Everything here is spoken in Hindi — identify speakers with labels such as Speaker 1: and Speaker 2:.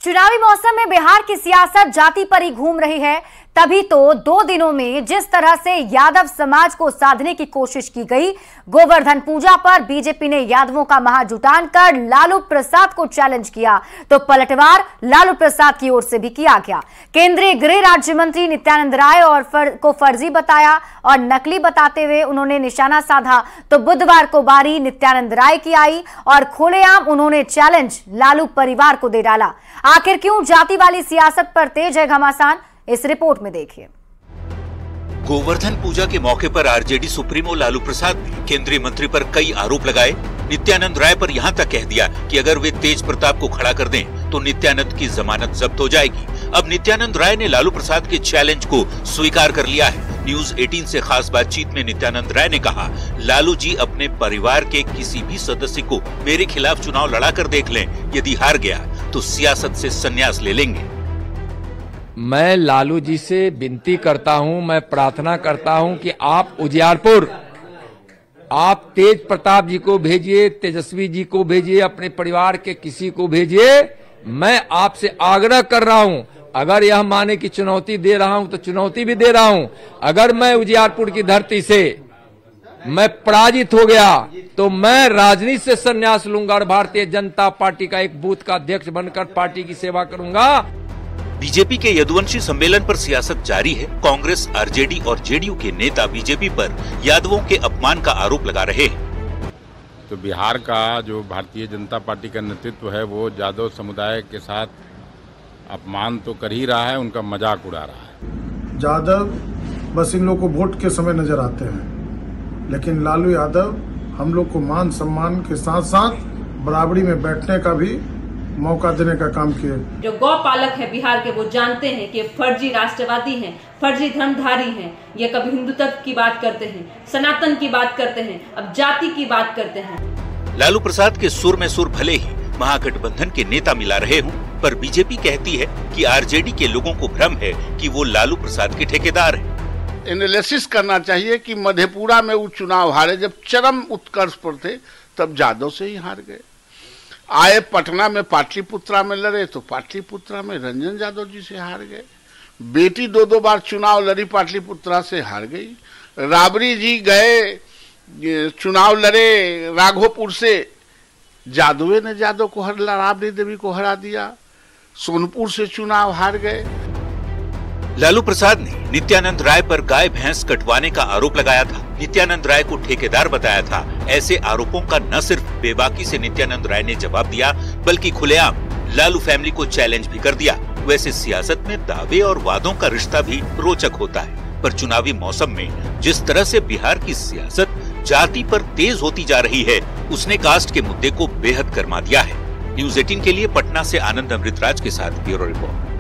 Speaker 1: चुनावी मौसम में बिहार की सियासत जाति पर ही घूम रही है। तभी तो 2 दिनों में जिस तरह से यादव समाज को साधने की कोशिश की गई, गोवर्धन पूजा पर बीजेपी ने यादवों का महाजुटान कर लालू प्रसाद को चैलेंज किया, तो पलटवार लालू प्रसाद की ओर से भी किया गया। केंद्रीय गृह राज्य मंत्री नित्यानंद राय को फर्जी बताया और नकली बताते हुए उन्होंने निशाना साधा, तो बुधवार को बारी नित्यानंद राय की आई और खुलेआम उन्होंने चैलेंज लालू परिवार को दे डाला। आखिर क्यों जाति वाली सियासत पर तेज है घमासान, इस रिपोर्ट में देखिए।
Speaker 2: गोवर्धन पूजा के मौके पर आरजेडी सुप्रीमो लालू प्रसाद ने केंद्रीय मंत्री पर कई आरोप लगाए। नित्यानंद राय पर यहां तक कह दिया कि अगर वे तेज प्रताप को खड़ा कर दें तो नित्यानंद की जमानत जब्त हो जाएगी। अब नित्यानंद राय ने लालू प्रसाद के चैलेंज को स्वीकार कर लिया है। न्यूज 18 से खास बातचीत में नित्यानंद राय ने कहा, लालू जी अपने परिवार के किसी भी सदस्य को मेरे खिलाफ चुनाव लड़ा कर देख लें, यदि हार गया तो सियासत से संन्यास ले लेंगे।
Speaker 3: मैं लालू जी से विनती करता हूं, मैं प्रार्थना करता हूं कि आप उजियारपुर, आप तेज प्रताप जी को भेजिए, तेजस्वी जी को भेजिए, अपने परिवार के किसी को भेजिए। मैं आपसे आग्रह कर रहा हूं, अगर यह माने कि चुनौती दे रहा हूं तो चुनौती भी दे रहा हूं। अगर मैं उजियारपुर की धरती से मैं पराजित हो गया तो मैं राजनीति से संन्यास लूंगा और भारतीय जनता पार्टी का एक बूथ का अध्यक्ष बनकर पार्टी की सेवा करूंगा।
Speaker 2: बीजेपी के यदुवंशी सम्मेलन पर सियासत जारी है। कांग्रेस, आरजेडी और जेडीयू के नेता बीजेपी पर यादवों के अपमान का आरोप लगा रहे हैं।
Speaker 4: तो बिहार का जो भारतीय जनता पार्टी का नेतृत्व है वो यादव समुदाय के साथ अपमान तो कर ही रहा है, उनका मजाक उड़ा रहा है।
Speaker 5: यादव बस इन लोग को वोट के समय नजर आते हैं, लेकिन लालू यादव हम लोग को मान सम्मान के साथ साथ बराबरी में बैठने का भी मौका देने का काम किए।
Speaker 6: जो गौ पालक है बिहार के, वो जानते हैं कि फर्जी राष्ट्रवादी हैं, फर्जी धर्मधारी हैं। ये कभी हिंदुत्व की बात करते हैं, सनातन की बात करते हैं, अब जाति की बात करते हैं।
Speaker 2: लालू प्रसाद के सुर में सुर भले ही महागठबंधन के नेता मिला रहे हों, पर बीजेपी कहती है कि आरजेडी के लोगों को भ्रम है कि वो लालू प्रसाद के ठेकेदार हैं।
Speaker 7: एनालिसिस करना चाहिए कि मधेपुरा में वो चुनाव हारे, जब चरम उत्कर्ष पर थे तब यादव से ही हार गए। आए पटना में पाटलिपुत्रा में लड़े तो पाटलिपुत्रा में रंजन यादव जी से हार गए। बेटी 2 बार चुनाव लड़ी, पाटलिपुत्रा से हार गई। राबड़ी जी गए चुनाव लड़े राघोपुर से, जादवे ने यादव को राबड़ी देवी को हरा दिया। सोनपुर से चुनाव हार गए।
Speaker 2: लालू प्रसाद ने नित्यानंद राय पर गाय भैंस कटवाने का आरोप लगाया था। नित्यानंद राय को ठेकेदार बताया था। ऐसे आरोपों का न सिर्फ बेबाकी से नित्यानंद राय ने जवाब दिया, बल्कि खुलेआम लालू फैमिली को चैलेंज भी कर दिया। वैसे सियासत में दावे और वादों का रिश्ता भी रोचक होता है, पर चुनावी मौसम में जिस तरह से बिहार की सियासत जाति पर तेज होती जा रही है, उसने कास्ट के मुद्दे को बेहद गरमा दिया है। न्यूज 18 के लिए पटना से आनंद अमृतराज के साथ ब्यूरो रिपोर्ट।